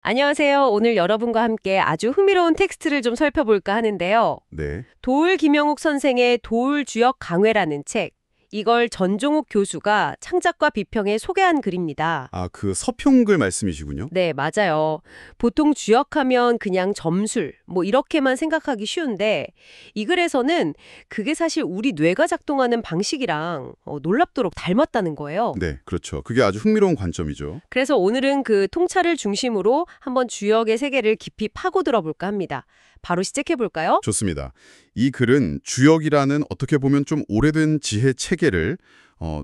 안녕하세요. 오늘 여러분과 함께 아주 흥미로운 텍스트를 좀 살펴볼까 하는데요. 네. 도울 김영욱 선생의 도울 주역 강회라는 책. 이걸 전종욱 교수가 창작과 비평에 소개한 글입니다. 그 서평글 말씀이시군요. 네, 맞아요. 보통 주역하면 그냥 점술, 이렇게만 생각하기 쉬운데 이 글에서는 그게 사실 우리 뇌가 작동하는 방식이랑 놀랍도록 닮았다는 거예요. 네, 그렇죠. 그게 아주 흥미로운 관점이죠. 그래서 오늘은 그 통찰을 중심으로 한번 주역의 세계를 깊이 파고들어 볼까 합니다. 바로 시작해 볼까요? 좋습니다. 이 글은 주역이라는 어떻게 보면 좀 오래된 지혜 체계를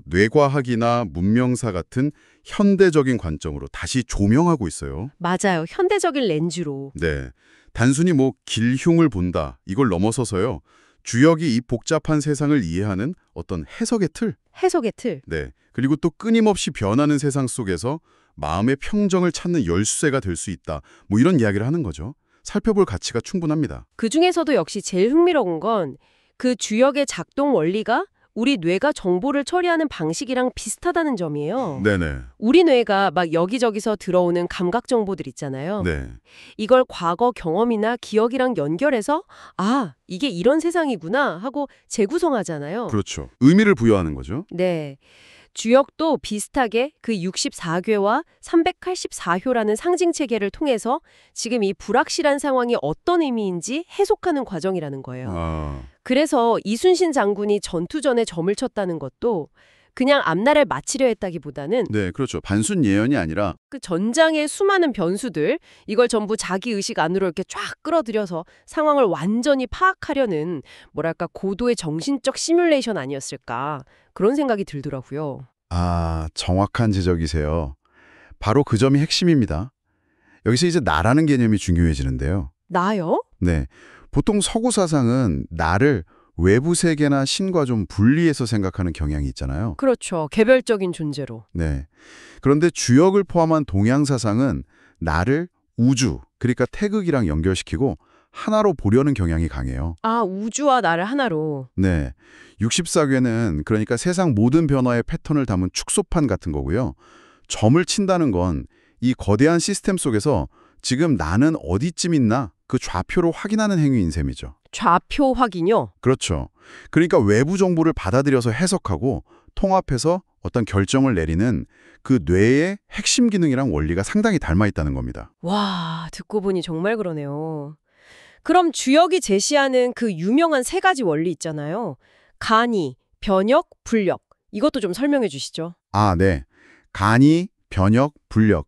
뇌과학이나 문명사 같은 현대적인 관점으로 다시 조명하고 있어요. 맞아요. 현대적인 렌즈로. 네. 단순히 길흉을 본다, 이걸 넘어서서요. 주역이 이 복잡한 세상을 이해하는 어떤 해석의 틀. 해석의 틀. 네. 그리고 또 끊임없이 변하는 세상 속에서 마음의 평정을 찾는 열쇠가 될 수 있다. 이런 이야기를 하는 거죠. 살펴볼 가치가 충분합니다. 그중에서도 역시 제일 흥미로운 건 그 주역의 작동 원리가 우리 뇌가 정보를 처리하는 방식이랑 비슷하다는 점이에요. 네네. 우리 뇌가 막 여기저기서 들어오는 감각 정보들 있잖아요. 네. 이걸 과거 경험이나 기억이랑 연결해서 이게 이런 세상이구나 하고 재구성하잖아요. 그렇죠. 의미를 부여하는 거죠. 네. 주역도 비슷하게 그 64궤와 384효라는 상징 체계를 통해서 지금 이 불확실한 상황이 어떤 의미인지 해석하는 과정이라는 거예요. 그래서 이순신 장군이 전투 전에 점을 쳤다는 것도 그냥 앞날을 맞히려 했다기보다는 네, 그렇죠. 단순 예언이 아니라 그 전장의 수많은 변수들 이걸 전부 자기 의식 안으로 이렇게 쫙 끌어들여서 상황을 완전히 파악하려는 뭐랄까 고도의 정신적 시뮬레이션 아니었을까 그런 생각이 들더라고요. 정확한 지적이세요. 바로 그 점이 핵심입니다. 여기서 이제 나라는 개념이 중요해지는데요. 나요? 네. 보통 서구 사상은 나를 외부 세계나 신과 좀 분리해서 생각하는 경향이 있잖아요. 그렇죠. 개별적인 존재로. 네. 그런데 주역을 포함한 동양 사상은 나를 우주, 그러니까 태극이랑 연결시키고 하나로 보려는 경향이 강해요. 우주와 나를 하나로. 네. 64궤는 그러니까 세상 모든 변화의 패턴을 담은 축소판 같은 거고요. 점을 친다는 건 이 거대한 시스템 속에서 지금 나는 어디쯤 있나 그 좌표로 확인하는 행위인 셈이죠. 좌표 확인요? 그렇죠. 그러니까 외부 정보를 받아들여서 해석하고 통합해서 어떤 결정을 내리는 그 뇌의 핵심 기능이랑 원리가 상당히 닮아 있다는 겁니다. 와, 듣고 보니 정말 그러네요. 그럼 주역이 제시하는 그 유명한 세 가지 원리 있잖아요. 간이, 변역, 불력. 이것도 좀 설명해 주시죠. 네. 간이, 변역, 불력.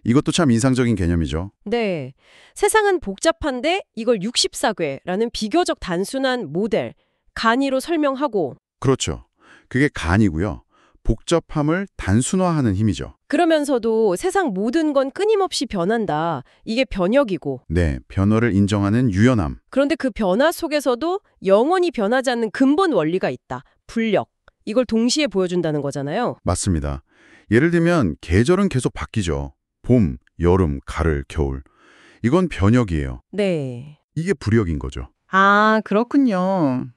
이것도 참 인상적인 개념이죠. 네. 세상은 복잡한데 이걸 64궤라는 비교적 단순한 모델, 간이로 설명하고 그렇죠. 그게 간이고요. 복잡함을 단순화하는 힘이죠. 그러면서도 세상 모든 건 끊임없이 변한다. 이게 변역이고. 네, 변화를 인정하는 유연함. 그런데 그 변화 속에서도 영원히 변하지 않는 근본 원리가 있다. 불력. 이걸 동시에 보여준다는 거잖아요. 맞습니다. 예를 들면 계절은 계속 바뀌죠. 봄, 여름, 가을, 겨울. 이건 변역이에요. 네. 이게 불역인 거죠. 그렇군요.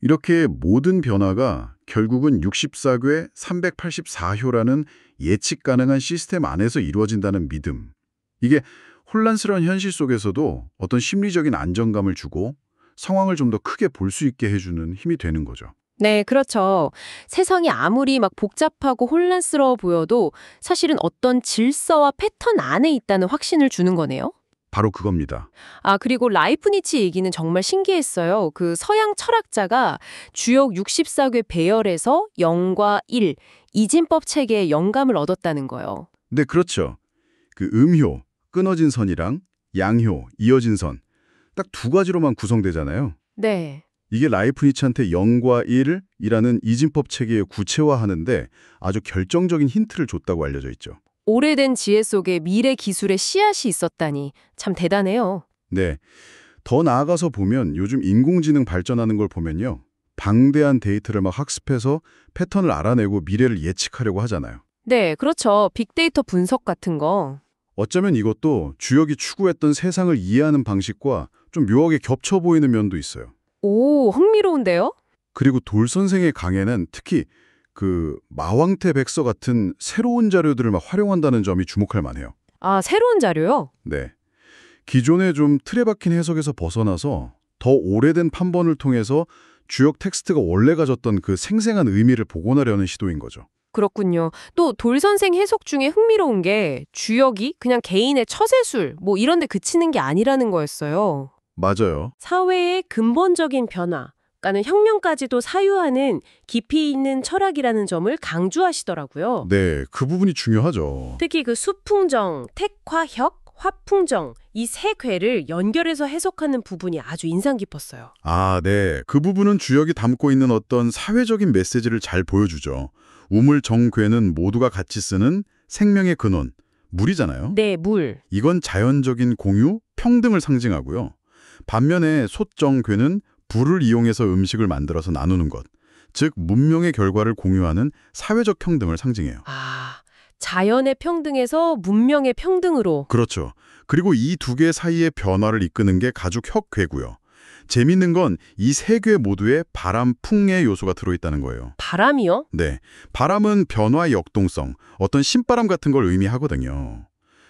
이렇게 모든 변화가 결국은 64궤 384효라는 예측 가능한 시스템 안에서 이루어진다는 믿음. 이게 혼란스러운 현실 속에서도 어떤 심리적인 안정감을 주고 상황을 좀 더 크게 볼 수 있게 해주는 힘이 되는 거죠. 네, 그렇죠. 세상이 아무리 막 복잡하고 혼란스러워 보여도 사실은 어떤 질서와 패턴 안에 있다는 확신을 주는 거네요. 바로 그겁니다. 그리고 라이프니츠 얘기는 정말 신기했어요. 그 서양 철학자가 주역 64궤 배열에서 0과 1, 이진법 체계에 영감을 얻었다는 거예요. 네, 그렇죠. 그 음효, 끊어진 선이랑 양효, 이어진 선. 딱 두 가지로만 구성되잖아요. 네. 이게 라이프니츠한테 0과 1이라는 이진법 체계에 구체화하는데 아주 결정적인 힌트를 줬다고 알려져 있죠. 오래된 지혜 속에 미래 기술의 씨앗이 있었다니 참 대단해요. 네. 더 나아가서 보면 요즘 인공지능 발전하는 걸 보면요. 방대한 데이터를 막 학습해서 패턴을 알아내고 미래를 예측하려고 하잖아요. 네, 그렇죠. 빅데이터 분석 같은 거. 어쩌면 이것도 주역이 추구했던 세상을 이해하는 방식과 좀 묘하게 겹쳐 보이는 면도 있어요. 오, 흥미로운데요? 그리고 돌 선생의 강해는 특히 그 마왕태 백서 같은 새로운 자료들을 막 활용한다는 점이 주목할 만해요. 아, 새로운 자료요? 네. 기존의 좀 틀에 박힌 해석에서 벗어나서 더 오래된 판본을 통해서 주역 텍스트가 원래 가졌던 그 생생한 의미를 복원하려는 시도인 거죠. 그렇군요. 또 돌 선생 해석 중에 흥미로운 게 주역이 그냥 개인의 처세술 뭐 이런 데 그치는 게 아니라는 거였어요. 맞아요. 사회의 근본적인 변화, 그러니까는 혁명까지도 사유하는 깊이 있는 철학이라는 점을 강조하시더라고요. 네, 그 부분이 중요하죠. 특히 그 수풍정, 택화혁, 화풍정 이 세 괴를 연결해서 해석하는 부분이 아주 인상 깊었어요. 아, 네. 그 부분은 주역이 담고 있는 어떤 사회적인 메시지를 잘 보여주죠. 우물, 정, 괴는 모두가 같이 쓰는 생명의 근원, 물이잖아요. 네, 물. 이건 자연적인 공유, 평등을 상징하고요. 반면에 솥, 정, 괴는 불을 이용해서 음식을 만들어서 나누는 것, 즉 문명의 결과를 공유하는 사회적 평등을 상징해요. 아, 자연의 평등에서 문명의 평등으로. 그렇죠. 그리고 이 두 개 사이의 변화를 이끄는 게 가죽 혁괴고요. 재밌는 건 이 세 괴 모두에 바람, 풍의 요소가 들어있다는 거예요. 바람이요? 네, 바람은 변화의 역동성, 어떤 신바람 같은 걸 의미하거든요.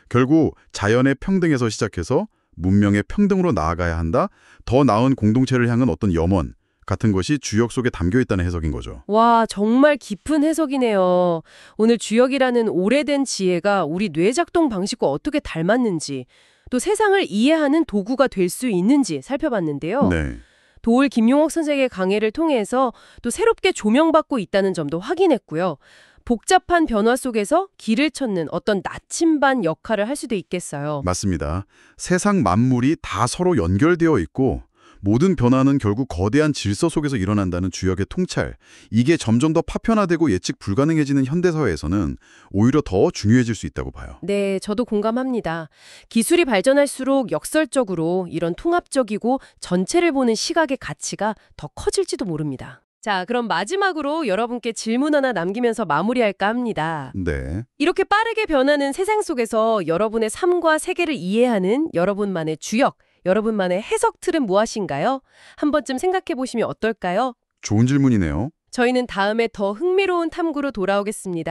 결국 자연의 평등에서 시작해서 문명의 평등으로 나아가야 한다, 더 나은 공동체를 향한 어떤 염원 같은 것이 주역 속에 담겨있다는 해석인 거죠. 와, 정말 깊은 해석이네요. 오늘 주역이라는 오래된 지혜가 우리 뇌 작동 방식과 어떻게 닮았는지, 또 세상을 이해하는 도구가 될 수 있는지 살펴봤는데요. 네, 도올 김용옥 선생의 강해를 통해서 또 새롭게 조명받고 있다는 점도 확인했고요. 복잡한 변화 속에서 길을 찾는 어떤 나침반 역할을 할 수도 있겠어요. 맞습니다. 세상 만물이 다 서로 연결되어 있고 모든 변화는 결국 거대한 질서 속에서 일어난다는 주역의 통찰. 이게 점점 더 파편화되고 예측 불가능해지는 현대사회에서는 오히려 더 중요해질 수 있다고 봐요. 네, 저도 공감합니다. 기술이 발전할수록 역설적으로 이런 통합적이고 전체를 보는 시각의 가치가 더 커질지도 모릅니다. 자, 그럼 마지막으로 여러분께 질문 하나 남기면서 마무리할까 합니다. 네. 이렇게 빠르게 변하는 세상 속에서 여러분의 삶과 세계를 이해하는 여러분만의 주역, 여러분만의 해석 틀은 무엇인가요? 한 번쯤 생각해 보시면 어떨까요? 좋은 질문이네요. 저희는 다음에 더 흥미로운 탐구로 돌아오겠습니다.